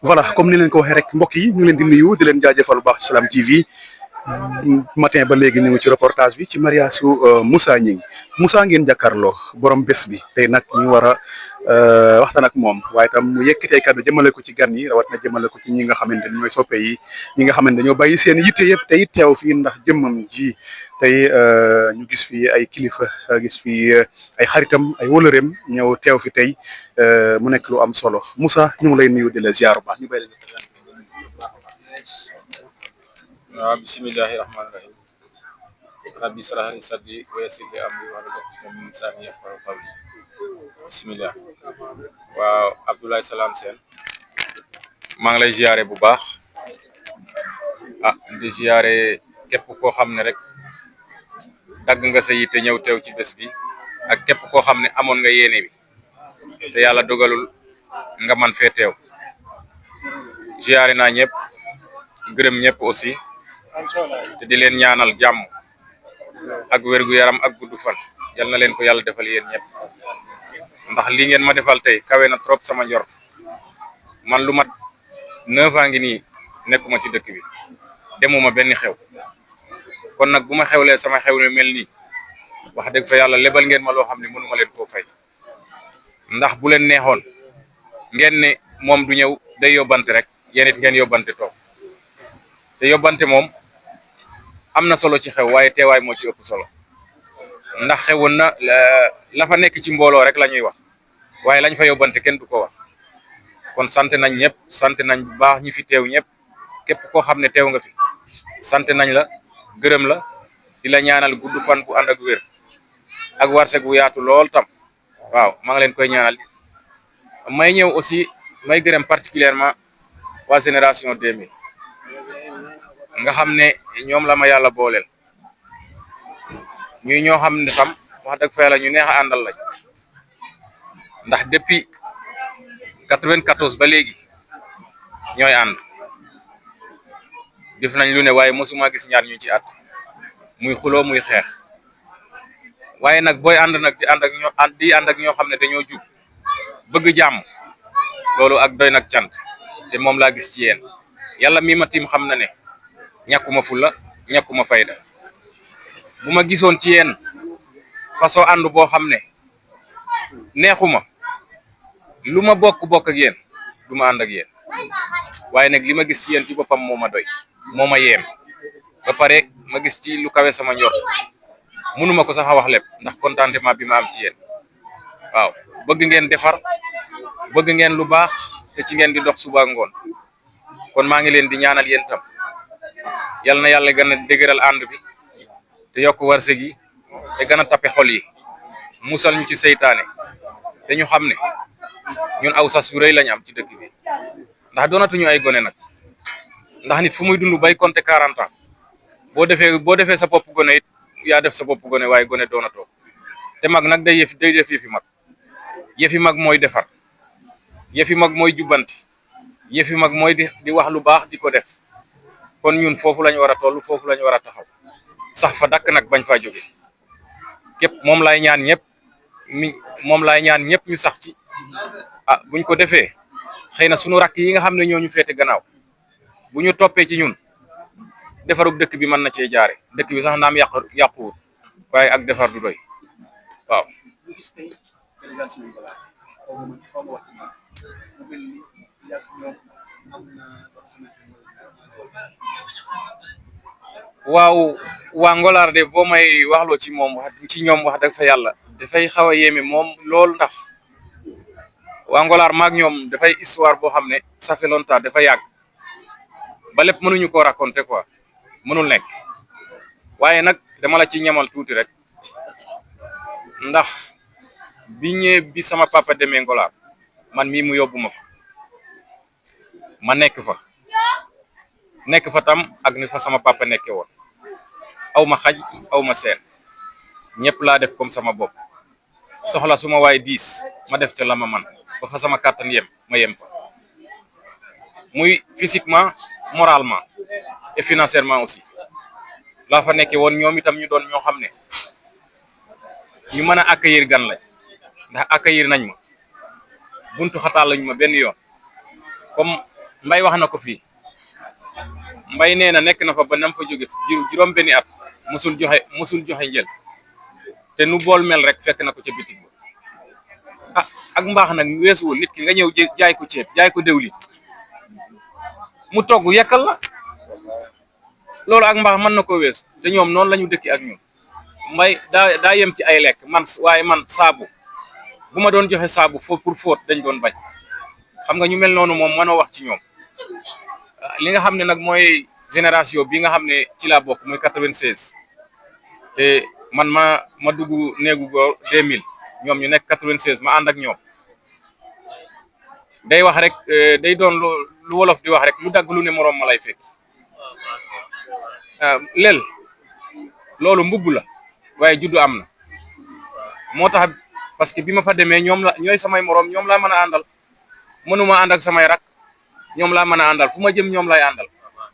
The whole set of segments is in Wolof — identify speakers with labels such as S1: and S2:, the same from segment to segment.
S1: voilà comme ni leen ko waxee rek mbokk yi ñu leen di nuyu di leen jaajëfal bu baax ci Salam TV matin ba léegi ñu ngi ci reportage bi ci mariage su Moussa Gningue Moussa ngeen jàkkaarloo borom bés bi tey nag ñu war a waxtaan ak moom waaye tam mu yëkkatee kàddu jëmale ko ci gan yi rawat na jëmale ko ci ñi nga xamante ni ñooy soppe yi ñi nga xamante dañoo bàyyi seen yitte yëpp tey teew fii ndax jëmmam ji tey ñu gis fi ay kilifa gis fi ay xaritam ay wóolëreem ñëw teew fi tey mu nekk lu am solo Moussa ñu ngi lay nuyu di la ziar bu baax ñu bàyyi
S2: waaw bismillahi rahmaani rahim rabbi israh li sadri wa yassir li amri wahlul uqdatan min lisani yafqahu qawli bismillah waaw Abdoulaye Salam Sène maa ngi lay ziare bu baax di ziare képp koo xam ne rek dagg nga sa yitte ñëw teew ci bés bi ak képp koo xam ne amoon nga yéene bi te yàlla dogalul nga man fee teew ziare naa ñëpp gërëm ñëpp aussi te di leen ñaanal jàmm ak wérgu yaram ak guddu fan yal na leen ko yàlla defal yéen ñëpp ndax li ngeen ma defal tey kawe na trop sama njort man lu mat 9 ans ngi nii nekkuma ci dëkk bi demuma benn xew kon nag bu ma xewlee sama xew ne mel nii wax dëgg fa yàlla lebal ngeen ma loo xam ne mënuma leen koo fay ndax bu leen neexoon ngeen ne moom du ñëw day yóbbante rek yéen it ngeen yóbbante toog te yóbbante moom am na solo ci xew waaye teewaay moo ci ëpp solo ndax xewoon na la fa nekk ci mbooloo rek la ñuy wax waaye lañ fa yóbbante kenn du ko wax kon sant nañ ñëpp sant nañ bu baax ñi fi teew ñëpp képp koo xam ne teew nga fi sant nañ la gërëm la di la ñaanal gudd fan bu ànd ak wér ak warseg bu yaatu lool tam waaw maa ngi leen koy ñaanal may ñëw aussi may gërëm particulièrement waa génération 2000 nga xam ne ñoom la ma yàlla booleel ñuy ñoo xam ne tam wax dëgg fa yàlla ñu neex a àndal lañ ndax depuis 94 ba léegi ñooy ànd def nañ lu ne waaye mosuma gis ñaar ñu ci at muy xuloo muy xeex waaye nag booy ànd nag di ànd ak ñoo xam ne dañoo jub bëgg jàmm loolu ak doy nag cant te moom laa gis ci yéen yàlla mi ma tim xam na ne ñàkkuma fulla ñàkkuma fayda bu ma gisoon ci yéen façon ànd boo xam ne neexuma lu ma bokk ak yéen du ma ànd ak yéen waaye nag li ma gis ci yéen ci boppam moo ma doy moo ma yéem ba pare ma gis ci lu kawe sama njort mënuma ko sax a wax lépp ndax contentement bi ma am ci yéen waaw bëgg ngeen defar bëgg ngeen lu baax te ci ngeen di dox suba ngoon kon maa ngi leen di ñaanal yéen tam yal na yàlla gën a dëgëral ànd bi te yokk warsëg yi te gën a tappe xol yi musal ñu ci seytaane te ñu xam ne ñun aw sas yu rëy lañ am ci dëkk bi ndax doonatuñu ay gone nag ndax nit fu muy dund bay compter 40 ans boo defee sa bopp gone it yaa def sa bopp gone waaye gone doonatoo te mag nag day def yëfi mag yëfi mag mooy defar yëfi mag mooy jubbanti yëfi mag mooy di wax lu baax di ko def kon ñun foofu lañu war a toll foofu lañu war a taxaw sax fa dakk nag bañ faa jóge képp moom laay ñaan ñëpp ñu sax ci buñ ko defee xëy na sunu rakk yi nga xam ne ñoo ñu féete gannaaw bu ñu toppee ci ñun defarub dëkk bi mën na cee jaare dëkk bi sax naam yàquwut waaye ak defar du doy waaw. waaw waa Ngolaar de boo may waxloo ci moom ci ñoom wax dëgg fa yàlla dafay xaw a yéeme moom lool ndax waa Ngolaar maag ñoom dafay histoire boo xam ne ça fait longtemps dafa yàgg ba lépp mënuñu koo raconter quoi mënul nekk waaye nag dama la ci ñamal tuuti rek ndax bi sama papa demee Ngolaar man mii mu yóbbu ma fa ma nekk fa tam ak ni fa sama papa nekke woon aw ma xaj aw ma seen ñëpp laa def comme sama bopp soxla suma waay 10 ma def ca la ma man ba fa sama kàttan ma yem fa muy physiquement moralement et financièrement aussi laa fa nekke woon ñoom itam ñu doon ñoo xam ne ñu mën a accueillir gan lañ ndax accueillir nañ ma buntu xataal lañu ma benn yoon comme Mbay wax na ko fii Mbay nee na nekk na fa ba nam fa jóge juróom benni at musul joxe njël te nu bool mel rek fekk na ko ca bitig ba ah ak mbaax nag weesuwul nit ki nga ñëw jaay ko ceeb jaay ko dewli mu togg yekkal la loolu ak mbaax mën na ko weesu te ñoom noonu la ñu dëkki ak ñun Mbay daa yem ci ay lekk waaye man saabu bu ma doon joxe saabu pour fóot dañ doon bañ xam nga ñu mel noonu moom mën a wax ci ñoom li nga xam ne nag mooy génération bi nga xam ne ci laa bokk muy 96 te man ma dugg néegu góor 2000 ñoom ñu nekk 96 ma ànd ak ñoom day wax rek day doon lu wolof di wax rek lu dagg lu ne moroom ma lay fekk lel loolu mbubb la waaye juddu am na moo tax parce que bi ma fa demee ñooy samay moroom ñoom laa mën a àndal mënuma ànd ak samay rak ñoom laa mën a àndal fu ma jëm ñoom lay àndal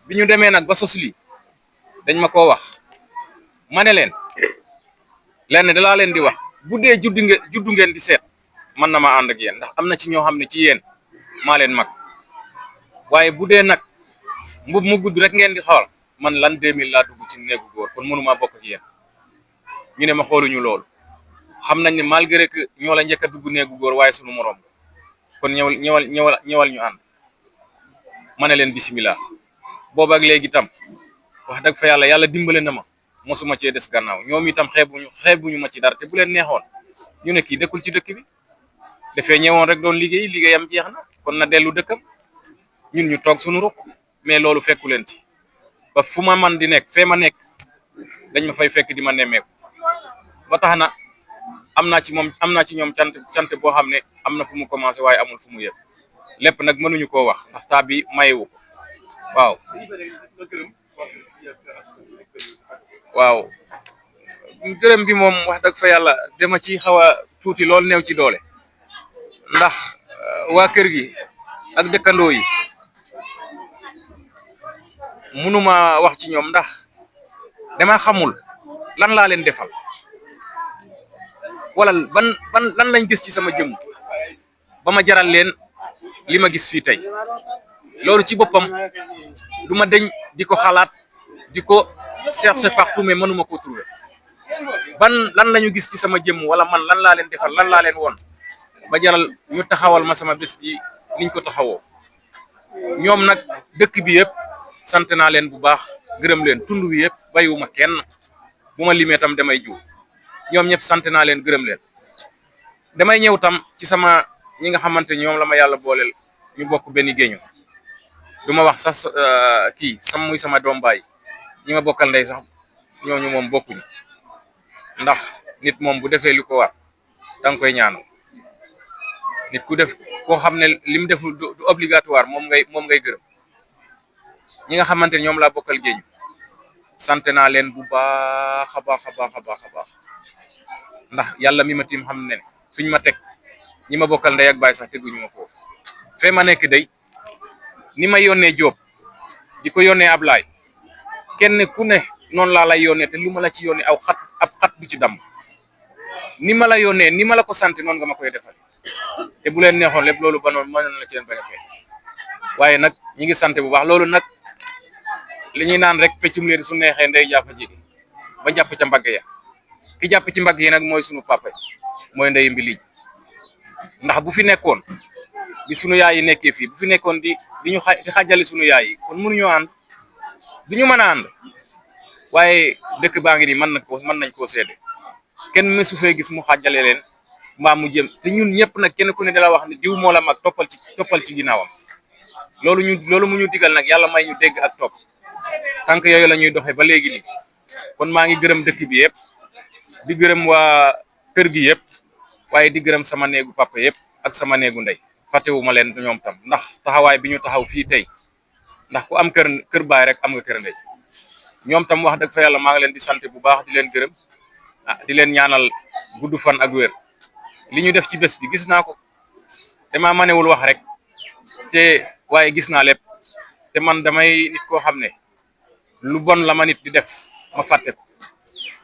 S2: bi ñu demee nag ba sos lii dañ ma koo wax ma ne leen lenn dalaa leen di wax bu dee juddu ngeen di seet mën na ma ànd ak yéen ndax am na ci ñoo xam ne ci yéen maa leen mag waaye bu dee nag mbub mu gudd rek ngeen di xool man lan 2000 laa dugg ci néegu góor kon mënumaa bokk ak yéen ñu ne ma xooluñu loolu xam nañ ne malgré que ñoo la njëkk a dugg néegu góor waaye sunu moroom kon ñëwal ñu ànd ma ne leen bisimilah boobu ak léegi itam wax dëgg fa yàlla dimbale na ma mosuma cee des gannaaw ñoom itam xeebuñu ma ci dara te bu leen neexoon ñu ne kii dëkkul ci dëkk bi dafee ñëwoon rek doon liggéeyam jeex na kon na dellu dëkkam ñun ñu toog suñu rukk mais loolu fekku leen ci ba fu ma man di nekk fee ma nekk dañ ma fay fekk di ma nemmeeku ba tax na am naa ci ñoom cant boo xam ne am na fu mu commencé waaye amul fu mu yëpp lépp nag mënuñu koo wax ndax taa bi mayewu ko waaw gërëm bi moom wax dëgg fa yàlla dama ci xaw a tuuti lool néew ci doole ndax waa kër gi ak dëkkandoo yi mënuma wax ci ñoom ndax dama xamul lan laa leen defal wala lan lañ gis ci sama jëmm ba ma jaral leen li ma gis fii tey loolu ci boppam du ma deñ di ko xalaat di ko chercher partout mais mënuma ko trouver lan lañu gis ci sama jëmm wala man lan laa leen defal lan laa leen woon ba jaral ñu taxawal ma sama bés bi niñ ko taxawoo ñoom nag dëkk bi yëpp sant naa leen bu baax gërëm leen tund wi yëpp bàyyiwuma kenn bu ma limee tam damay jiw ñoom ñëpp sant naa leen gërëm leen damay ñëw tam ci sama ñi nga xamante ñoom la ma yàlla booleel ñu bokk benn géeñu du ma wax sax kii muy sama doom baay ñi ma bokkal ndey sax ñooñu moom bokkuñu ndax nit moom bu defee li ko war da nga koy ñaanal nit ku def koo xam ne li mu deful du obligatoire moom ngay gërëm ñi nga xamante ne ñoom laa bokkal géeñu sant naa leen bu baax a baax a baax a baax a baax ndax yàlla mi ma tiim xam ne fiñ ma teg ñi ma bokkal ndey ak baay sax teguñu ma foofu fee ma nekk day ni ma yónnee Jóob di ko yónnee Ablaay kenn ku ne noonu laa lay yónnee te lu ma la ci yónnee ab xat bu ci damm ni ma la yónnee ni ma la ko sant noonu nga ma koy defal te bu leen neexoon lépp loolu ba noonu mënoon na ci leen bañ a fekk waaye nag ñi ngi sant bu baax loolu nag li ñuy naan rek peccum liir su neexee ndey jàpp ji ba jàpp ca mbagg ya ki jàpp ci mbagg yi nag mooy sunu papa mooy ndey mbi lij ndax bu fi nekkoon bi sunu yaay yi nekkee fii bu fi nekkoon di xàjjale sunu yaay yi kon mënuñoo ànd du ñu mën a ànd waaye dëkk baa ngi nii mën nañ koo seede kenn mësu fee gis mu xàjjale leen mbaa mu jëm te ñun ñëpp nag kenn ku ne dala wax ne diw moo la mag toppal ci ginnaawam loolu mu ñu digal nag yàlla may ñu dégg ak topp tànk yooyu la ñuy doxee ba léegi nii kon maa ngi gërëm dëkk bi yëpp di gërëm waa kër gi yëpp waaye di gërëm sama néegu papa yëpp ak sama néegu ndey fàttewuma leen ñoom tam ndax taxawaay bi ñu taxaw fii tey ndax ku am kër baay rek am nga kër ndey ñoom tam wax dëgg fa yàlla maa ngi leen di sant bu baax di leen gërëm di leen ñaanal gudd fan ak wér li ñu def ci bés bi gis naa ko dama manewul wax rek te waaye gis naa lépp te man damay nit koo xam ne lu bon la ma nit di def ma fàtte ko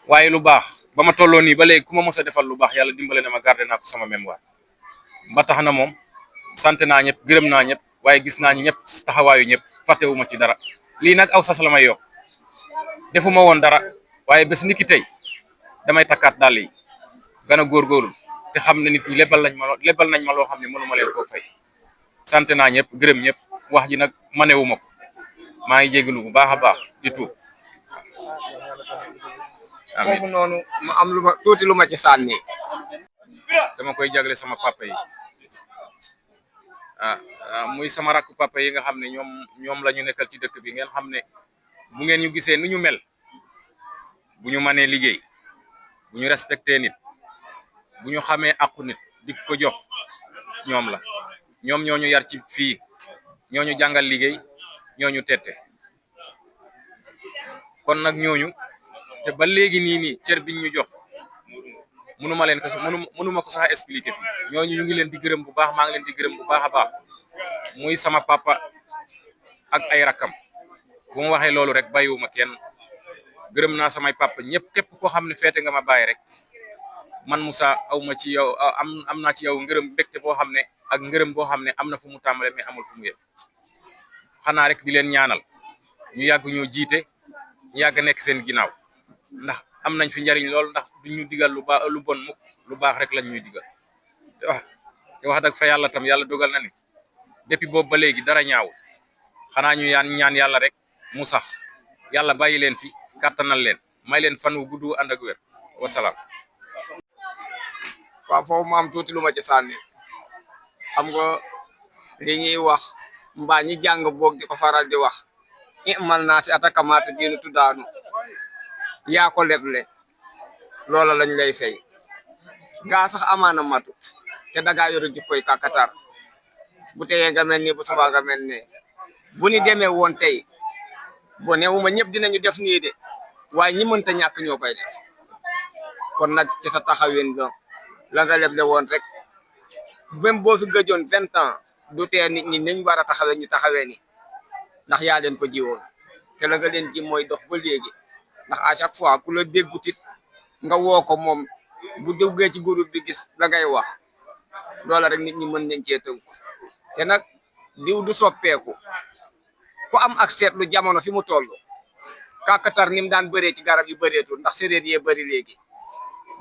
S2: waaye lu baax ba ma tolloo nii ba léegi ku ma mos a defal lu baax yàlla dimbale na ma garder naa ko sama mémoire ba tax na moom sant naa ñëpp gërëm naa ñëpp waaye gis naa ñi ñëpp taxawaayu ñëpp fàttewuma ci dara lii nag aw sas la may yokk defuma woon dara waaye bés ni ki tey damay takkaat dàll yi gën a góorgóorlu te xam ne nit ñi lebal nañ ma loo xam ne mënuma leen koo fay sant naa ñëpp gërëm ñëpp wax ji nag manewuma ko maa ngi jégalu bu baax a baax di tuub amiin
S3: foofu noonu ma am lu ma tuuti lu ma ci sànni
S2: dama koy jagle sama papa yi muy sama rakk papa yi nga xam ne ñoom la ñu nekkal ci dëkk bi ngeen xam ne bu ngeen ñu gisee nu ñu mel bu ñu mënee liggéey bu ñu respecté nit bu ñu xamee àqu nit di ko jox ñoom la ñoom ñoo ñu yar ci fii ñoo ñu jàngal liggéey ñoo ñu tette kon nag ñooñu te ba léegi nii cër biñ ñu jox mënuma ko sax expliquer fi ñooñu ñu ngi leen di gërëm bu baax maa ngi leen di gërëm bu baax a baax muy sama papa ak ay rakam bu ma waxee loolu rek bàyyiwuma kenn gërëm naa samay papa ñëpp képp koo xam ne feete nga ma bàyyi rek man Moussa aw ma ci yow am naa ci yow ngërëm mbégte boo xam ne ak ngërëm boo xam ne am na fu mu tàmbale mais amul fu mu yem xanaa rek di leen ñaanal ñu yàgg ñoo jiite ñu yàgg nekk seen ginnaaw ndax am nañ fi njariñ lool ndax duñ ñu digal lu bon mukk lu baax rek lañ ñuy digal te wax dëgg fa yàlla tam yàlla dogal na ni depuis boobu ba léegi dara ñaaw xanaa ñu ñaan yàlla rek mu sax yàlla bàyyi leen fi kàttanal leen may leen fan wu gudd ànd ak wér wasalaam.
S3: waaw foofu ma am tuuti lu ma ci sànni xam nga li ñuy wax mbaa ñi jàng boog di ko faral di wax imal naa si atakamaata diinu tuddaanu yaa ko leble loola lañ lay fay gaa sax amaana matut te dagaa yoru jikkoy kàkkatar bu teyee nga mel ni bu subaa nga mel ne bu ni demee woon tey bo newuma ñëpp dinañu def nii de waaye ñi mënta ñàkk ñoo koy def kon nag ci sa taxawin la nga leble woon rek même boo fi gëjoon 20 ans du tee nit ñi nañ war a taxawee ñu taxawee ni ndax yaa leen ko jiwoon te la nga leen ji mooy dox ba léegi ndax à chaque fois ku la déggutit nga woo ko moom bu duggee ci groupe bi gis la ngay wax loola rek nit ñi mën nañ cee tënku te nag diw du soppeeku ku am ak seetlu jamono fi mu toll kàkkatar ni mu daan bëree ci garab yu bëreetul ndax séréer yee bëri léegi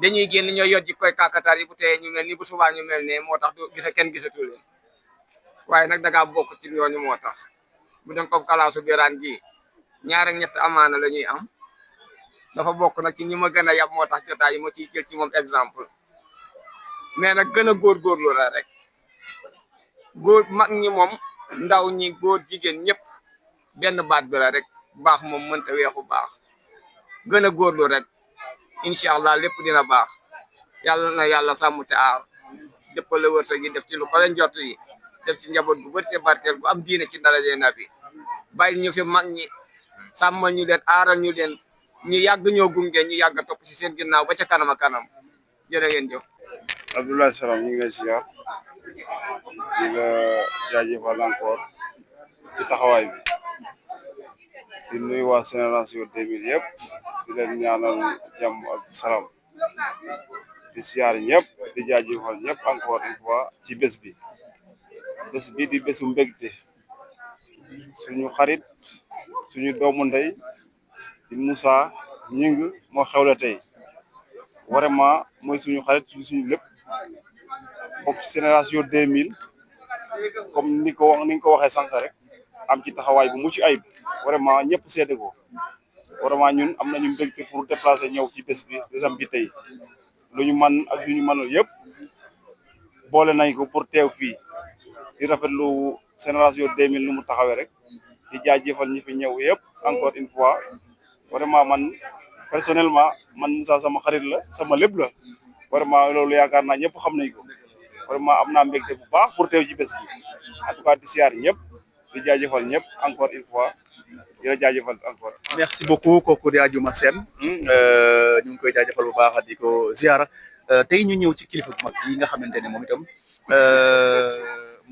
S3: dañuy génn ñoo yor ji koy kàkkatar yi bu teye ñu mel ni bu subaa ñu mel ne moo tax du gisa kenn gisatu leen waaye nag dangaa bokk ci ñooñu moo tax bu dem comme kalaasu biraan gi ñaar ak ñett amaana la ñuy am dafa bokk nag ci ñi ma gën a yab moo tax jotaay yi ma ciy jël ci moom exemple mais nag gën a góorgóorlu la rek góor mag ñi moom ndaw ñi góor jigéen ñëpp benn baat bi la rek baax moom mënta weexu baax gën a góorlu rek incha allah lépp dina baax yàlla na yàlla sàmm te aar dëppale wërsëg yi def ci lu ko leen jot yi def ci njaboot bu bëri see barkeel bu am diine ci daraje nabi bàyyi ñu fi mag ñi sàmmal ñu leen aaral ñu leen ñu yàgg ñoo gunge ñu yàgg topp ci seen ginnaaw ba ca kanam a kanam jërë ngeen jëf.
S4: Abdoulaye Salam ñu ngi lay ziar di la jaajëfal encore ci taxawaay bi di nuyu waa Génération 2000 yëpp di leen ñaanal jàmm ak salaam di ziar ñëpp di jaajëfal ñëpp encore une fois ci bés bi di bésu mbégte suñu xarit suñu doomu ndey di Moussa Gningue moo xewle tey vraiment mooy suñu xarit suñu lépp bokk ci Génération 2000 comme ni nga ko waxee sànq rek am ci taxawaay bu mucc ayib vraiment ñëpp seede ko vraiment ñun am nañu mbégte pour déplacer ñëw ci bésam bi tey lu ñu man ak suñu mënul yëpp boole nañ ko pour teew fii di rafetlu Génération 2000 nu mu taxawee rek di jaajëfal ñi fi ñëw yëpp encore une fois vraiment man personnellement man Moussa sama xarit la sama lépp la vraiment loolu yaakaar naa ñëpp xam nañ ko vraiment am naa mbégte bu baax pour teew ci bés bi en tout cas di siyaar ñëpp di jaajëfal ñëpp encore une fois di la jaajëfal encore.
S1: merci beaucoup kooku di Adjuma Sène ñu ngi koy jaajëfal bu baax di ko ziar tey ñu ñëw ci kilifa bu mag yi nga xamante ne moom itam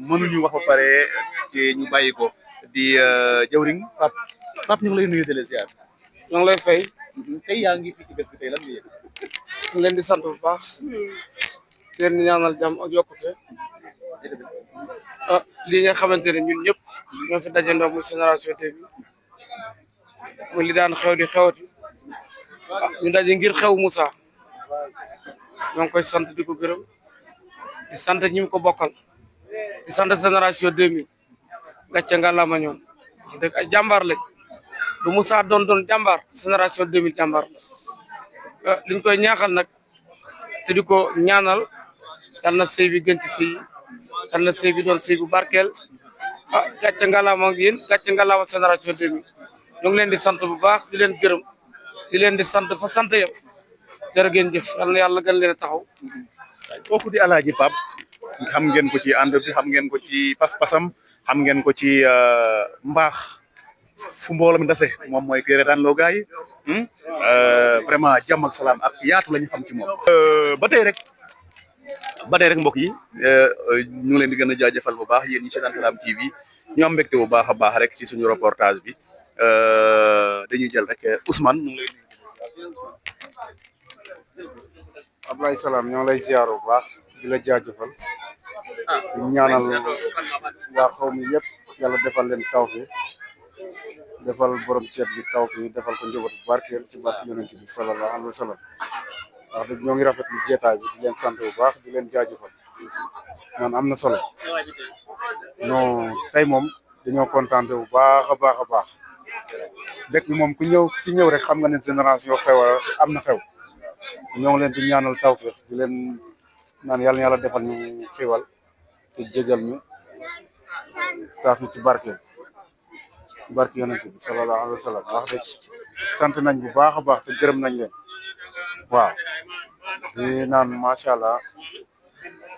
S1: mënuñu wax ba pare ci ñu bàyyi ko di jawriñ Pape ñu ngi lay nuyu de la ziar.
S3: ñu ngi lay fay.
S1: tey yaa ngi fi ci bés bi tey lan nga yëg.
S3: ñu leen di sant bu baax leen ñaanal jàmm ak yokkute li nga xamante ne ñun ñëpp ñoo fi dajandoo muy génération bi muy li daan xew di xewati ñu daje ngir xew Moussa ñoo ngi koy sant di ko gërëm di sant ñi mu ko bokkal di sant génération 2000 gàcce ngàllama ñoom ci dëgg ay jàmbaar lañ du Moussa doon jàmbaar génération 2000 jàmbaar liñ koy ñaaxal nag te di ko ñaanal yal na sëy bi gën ci sëy yal na sëy bi doon sëy bu barkeel gàcce ngàllama ak yéen gàcce ngàllama génération 2000 ñu ngi leen di sant bu baax di leen gërëm di leen di sant fa sant yëpp jërë ngeen jëf yal na yàlla gën leen a taxaw.
S1: kooku di Alaaji Pape xam ngeen ko ci ànd bi xam ngeen ko ci pas-pasam xam ngeen ko ci mbaax fu mbooloo mi dase moom mooy kii reetaan loo gaay yi vraiment jàmm ak salaam ak yaatu la ñu xam ci moom. ba tey rek mbokk yi ñu ngi leen di gën a jaajëfal bu baax yéen ñi seetaan Salam TV ñu am mbégte bu baax a baax rek ci suñu reportage bi dañuy jël rek Ousmane ñu ngi lay
S4: Ablaye Salam ñoo lay ziar bu baax di la jaajëfal di ñaanal waa xaw mi yëpp yàlla defal leen tawfiq defal borom ceeb bi tawfiq defal ko njaboot bu barkeel ci barke yonent bi sallallahu alayhi wa sallam wax dëgg ñoo ngi rafetlu jeetaay bi di leen sant bu baax di leen jaajëfal man am na solo non tey moom dañoo kontaan bu baax a baax a baax dëkk bi moom ku ñëw fi ñëw rek xam nga ne génération xew am na xew ñoo ngi leen di ñaanal tawfiq di leen naan yàlla na yàlla defal ñu xiwal te jégal ñu taas ñu ci barke yonent bi sallallahu alayhi wa sallam wax dëgg sant nañ bu baax a baax te gërëm nañ leen waaw di naan macha allah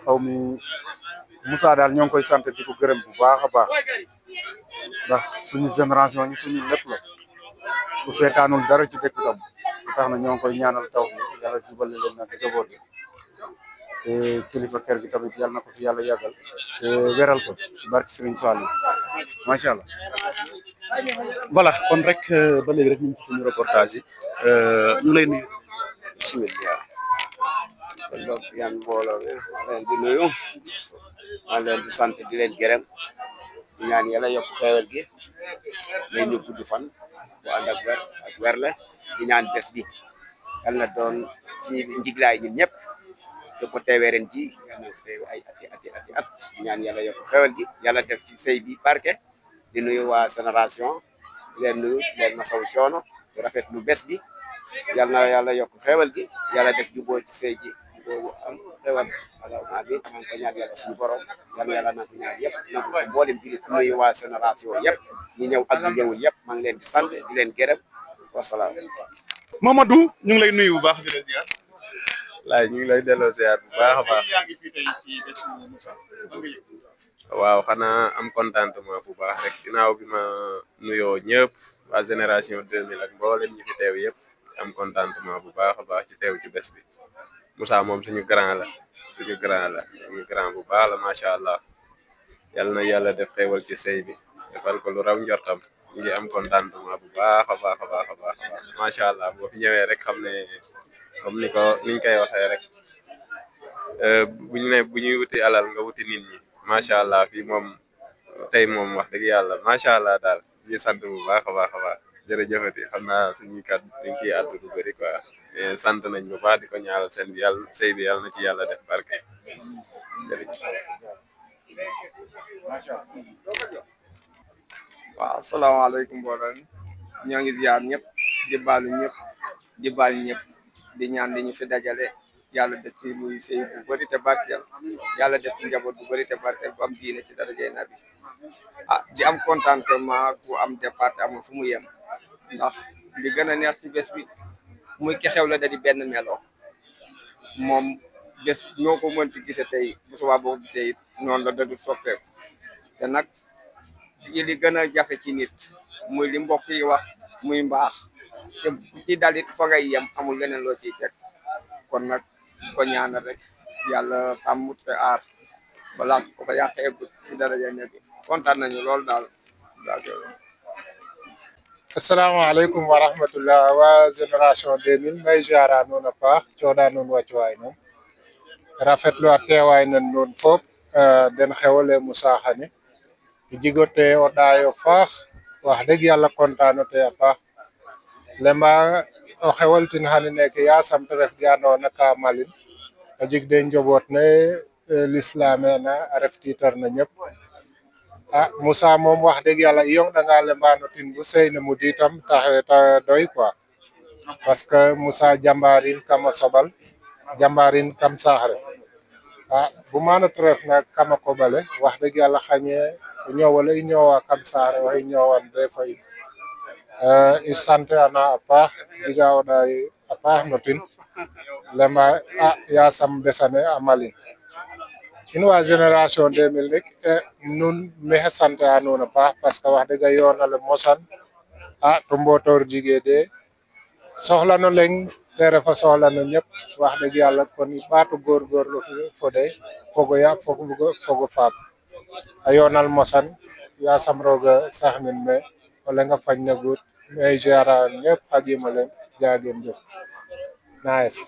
S4: xaw mi Moussa daal ñoo ngi koy sant di ko gërëm bu baax a baax ndax suñu génération ñi suñu lépp la ku seetaanul dara ci dëkk tam tax na ñoo ngi koy ñaanal taw fi yàlla jubale leen nag jaboot bi te kilifa kër gi tamit yàlla na ko fi yàlla yàggal te weral ko ci barke Serigne Saliou macha allah.
S1: voilà kon rek ba léegi rek ñu ngi ci suñu reportage yi ñu lay nuyu.
S3: bisimilah kon donc yan mbooloo bi leen di nuyu maa leen di sant di leen gërëm di ñaan yàlla yokk xewal gi may ñu gudd fan bu ànd ak wer la di ñaan bés bi yal na doon ci njiglaay ñun ñëpp te ko teewee ren ji yal na ko teewee ay ati at di ñaan yàlla yokk xewal gi yàlla def ci sëy bi barke di nuyu waa génération di leen nuyu di leen masaw coono di rafet lu bés bi yal na yàlla yokk xewal gi yàlla def jubóo ci sëy ji boobu am xewal alama bi aman ko ñaan yàlla suñu borom yal na yàlla na ko ñaan yëpp nangu ko mboolem julit nuyu waa génération yëpp ñi ñëw ak ñi ñëwul yëpp maa ngi leen di sant di leen gërëm wasalaam.
S1: Mamadou ñu ngi lay nuyu bu baax di la ziar.
S5: laay ñu ngi lay delloo ziar bu baax a baax. waaw xanaa am contentement bu baax rek ginnaaw bi ma nuyoo ñëpp waa génération 2000 ak mboolem ñi fi teew yëpp am contentement bu baax a baax ci teew ci bés bi Moussa moom suñu grand la suñu grand bu baax la macha allah yal na yàlla def xéewal ci sëy bi defal ko lu raw njortam ñu ngi am contentement bu baax a baax a baax a baax macha allah boo fi ñëwee rek xam ne comme niñ koy waxee rek bu ñuy wuti alal nga wuti nit ñi macha allah fii moom tey moom wax dëgg yàlla macha allah daal ñu sant bu baax a baax a baax jërëjëfati xam naa suñuy kat dañ ciy àddu du bëri quoi mais sant nañ bu baax di ko ñaanal seen bi yàlla sëy bi yàlla na ci yàlla def barke jërëjëf.
S3: waaw asalaamaaleykum mbooloo mi ñoo ngi ziar ñëpp di baalu ñëpp di baal ñëpp di ñaan di ñu fi dajale yàlla def ci muy sëy bu bëri te barkeel yàlla def ci njaboot bu bëri te barkeel bu am diine ci darajay nabi di am contentement bu am départ amul fu mu yem ndax li gën a neex ci bés bi muy ki xew la da di benn melo moom bés ñoo ko mënti gise tey bu subaa boo gisee it noonu la dadu soppeeku te nag li gën a jafe ci nit muy li mbokk yi wax muy mbaax te ci dalit fa ngay yem amul leneen loo ciy teg kon nag ko ñaanal rek yàlla sàmm te aar balaa ko fa yàq eggut ci daraja ne bi kontaan nañu lool daal
S6: assalamualeykum wa rahmatullah wa génération 2000 may ziara nuun a paax cooɗa nuun wàccuwaay nuun rafetlu a teewaay nan nuun fop den xewale Musa xani jigote o ɗaayo faax wax dëgg yàlla kontaan te a paax lemba o xewaltin xani neke yasam te ref ke andoona ka malin a jeg de njoboot ne lislame na a ref tiitar na ñëpp Musa moom wax dëgg yàlla i yong'anga lemba no tin bu seyna mud itam taxe ta doy quoi parce que Musa jambarin kam a soɓal jambarin kam saax re bu maana te refna kam a koɓale wax dëgg yàlla xaƴe o ñoowole i ñoowa kam saare oxe i ñoowan be fa in i sant ana a paax jega o ɗaay a paax no tin lemba yasam besane a malin in wa génération 2000 rek nun maxey sant a nuun a paax parce que wax dëgg yoon ale mosan to mbotor jige de soxla no leŋ te refa soxla no ñëpp wax dëgg yàlla kon i ɓaatu góorgóorlu fo de fogo ya fogo faam a yoonal mosan yasam roga sax nin me o leŋ a fañ na gut mais ziara ñëpp xajima leen jaagen jëf nice